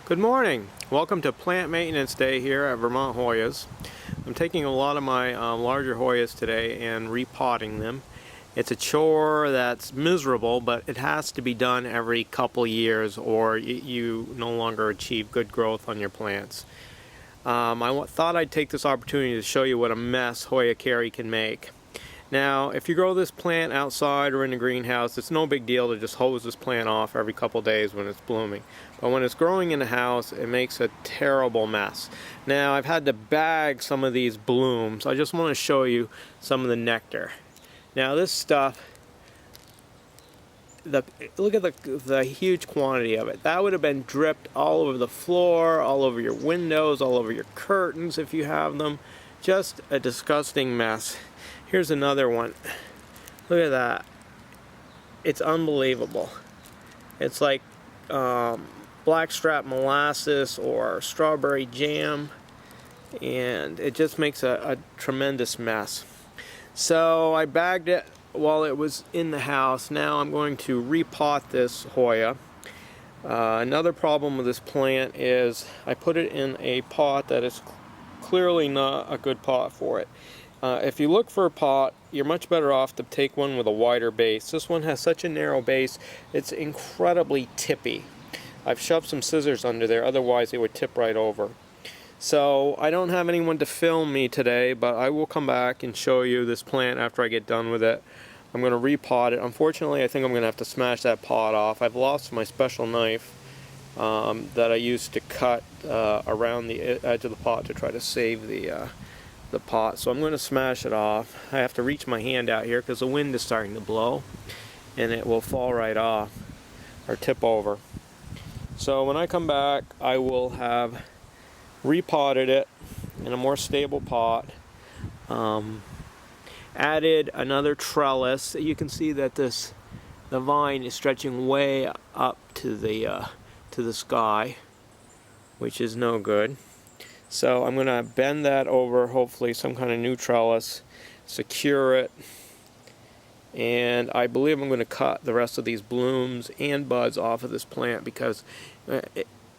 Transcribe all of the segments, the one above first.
Good morning. Welcome to Plant Maintenance Day here at Vermont Hoyas. I'm taking a lot of my larger Hoyas today and repotting them. It's a chore that's miserable, but it has to be done every couple years or you no longer achieve good growth on your plants. I thought I'd take this opportunity to show you what a mess Hoya kerrii can make. Now, if you grow this plant outside or in the greenhouse, it's no big deal to just hose this plant off every couple days when it's blooming. But when it's growing in the house, it makes a terrible mess. Now, I've had to bag some of these blooms. I just want to show you some of the nectar. Now, this stuff, look at the huge quantity of it. That would have been dripped all over the floor, all over your windows, all over your curtains if you have them. Just a disgusting mess. Here's another one. Look at that. It's unbelievable. It's like blackstrap molasses or strawberry jam, and it just makes a tremendous mess. So I bagged it while it was in the house. Now I'm going to repot this Hoya. Another problem with this plant is I put it in a pot that is clearly not a good pot for it. If you look for a pot, you're much better off to take one with a wider base. This one has such a narrow base, it's incredibly tippy. I've shoved some scissors under there, otherwise it would tip right over. So I don't have anyone to film me today, but I will come back and show you this plant after I get done with it. I'm going to repot it. Unfortunately, I think I'm going to have to smash that pot off. I've lost my special knife that I used to cut around the edge of the pot to try to save the pot, so I'm going to smash it off. I have to reach my hand out here because the wind is starting to blow and it will fall right off or tip over. So when I come back, I will have repotted it in a more stable pot, added another trellis. You can see that the vine is stretching way up to the sky, which is no good. So I'm going to bend that over, hopefully some kind of new trellis, secure it, and I believe I'm going to cut the rest of these blooms and buds off of this plant because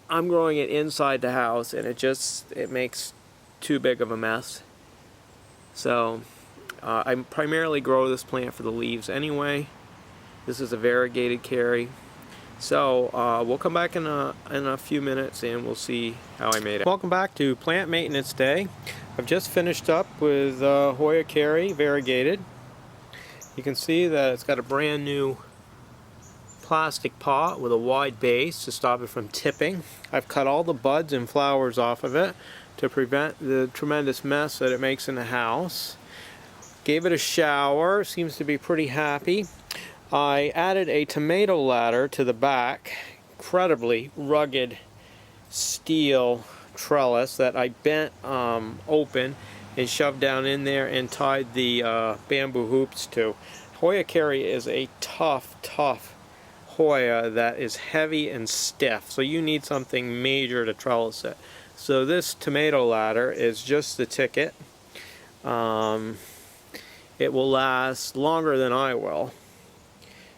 I'm growing it inside the house and it makes too big of a mess. So I primarily grow this plant for the leaves anyway. This is a variegated kerrii. So we'll come back in a few minutes and we'll see how I made it. Welcome back to Plant Maintenance Day. I've just finished up with Hoya kerrii variegated. You can see that it's got a brand new plastic pot with a wide base to stop it from tipping. I've cut all the buds and flowers off of it to prevent the tremendous mess that it makes in the house. Gave it a shower, seems to be pretty happy. I added a tomato ladder to the back, incredibly rugged steel trellis that I bent open and shoved down in there and tied the bamboo hoops to. Hoya kerrii is a tough Hoya that is heavy and stiff, so you need something major to trellis it. So this tomato ladder is just the ticket. It will last longer than I will.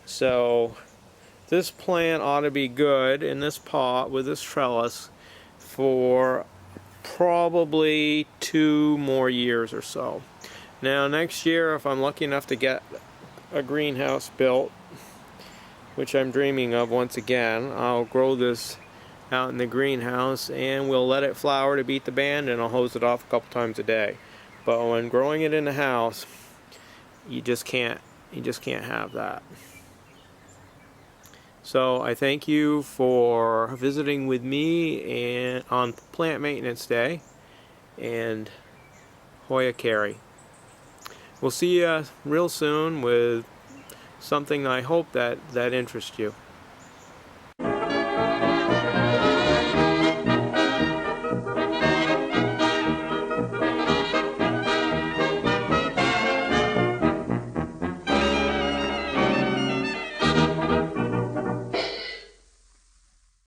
So this plant ought to be good in this pot with this trellis for probably 2 more years or so. Now next year, if I'm lucky enough to get a greenhouse built, which I'm dreaming of once again, I'll grow this out in the greenhouse and we'll let it flower to beat the band and I'll hose it off a couple times a day. But when growing it in the house, you just can't have that. So I thank you for visiting with me on Plant Maintenance Day and Hoya kerrii. We'll see you real soon with something I hope that interests you.